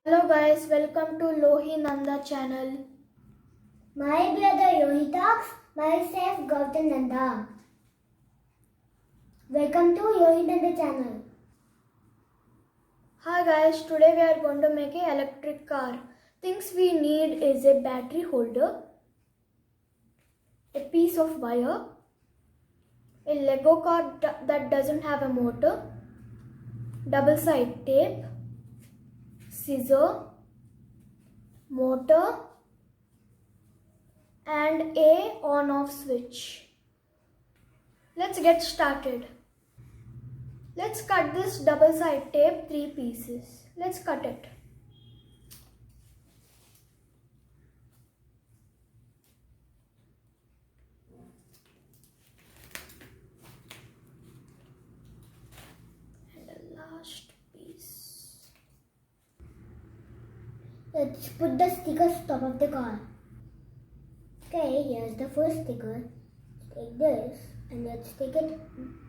Hello guys, welcome to Lohitaksh Nanda channel. My brother Lohitaksh, myself Gautam Nanda. Welcome to Lohitaksh Nanda channel. Hi guys, today we are going to make an electric car. Things we need is a battery holder, a piece of wire, a Lego car that doesn't have a motor, double-side tape, scissor, motor and a on-off switch. Let's get started. Let's cut this double-side tape 3 pieces. Let's cut it. And the last piece. Let's put the stickers top of the car. Okay, here's the first sticker. Take this and let's take it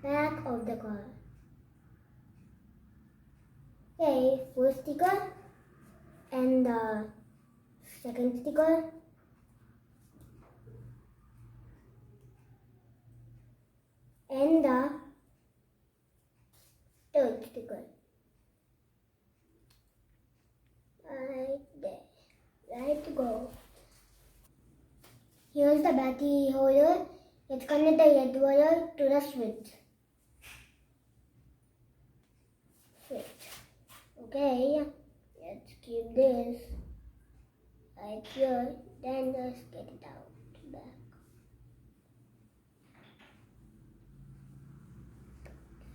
back of the car. Okay, first sticker and the second sticker. And the third sticker. Right there. Right to go. Here's the battery holder. Let's connect the red wire to the switch. Okay, let's keep this right here. Then let's get it out back.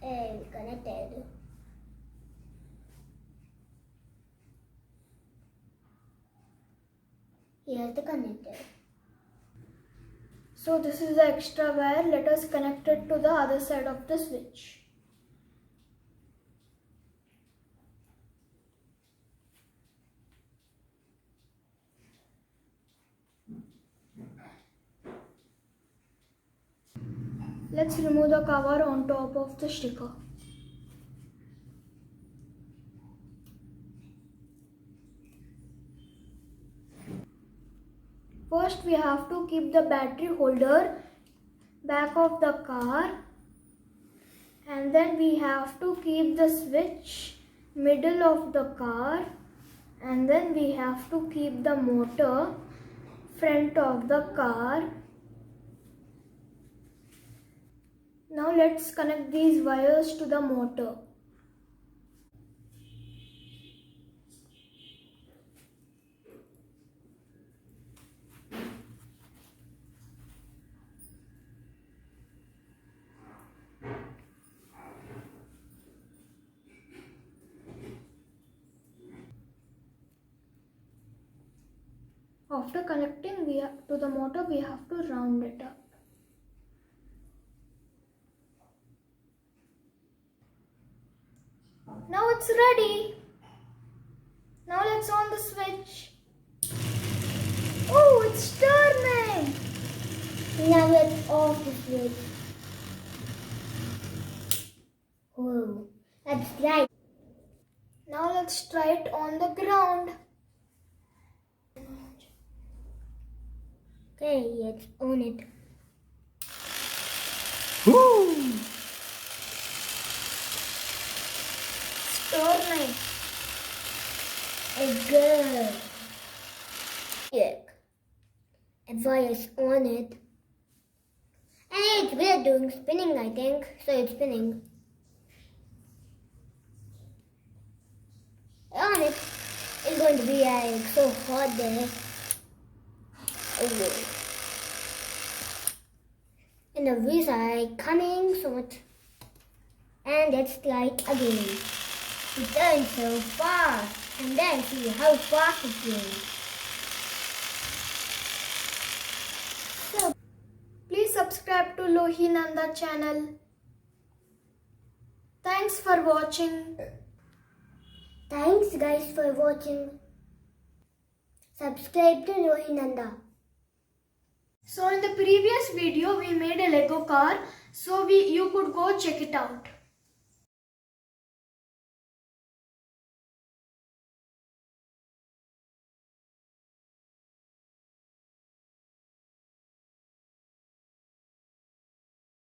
Okay, we connected. Here's the connector. So this is the extra wire. Let us connect it to the other side of the switch. Let's remove the cover on top of the sticker. First we have to keep the battery holder back of the car, and then we have to keep the switch middle of the car, and then we have to keep the motor front of the car. Now let's connect these wires to the motor. After connecting to the motor, we have to round it up. Now it's ready. Now let's on the switch. Oh, it's turning. Now let's off the switch. Oh, that's right. Now let's try it on the ground. Okay, let's on it. Woo! It's turning. It's good. Yeah. A wire's on it. And it's we're doing spinning, I think. So it's spinning. On it. It's going to be like so hot there. Oh. And the wheels are like coming so much. And let's try it again. It turns so fast. And then see how fast it goes. So, Please subscribe to Lohitaksh Nanda channel. Thanks for watching. thanks guys for watching. Subscribe to Lohitaksh Nanda. So in the previous video we made a Lego car, so you could go check it out.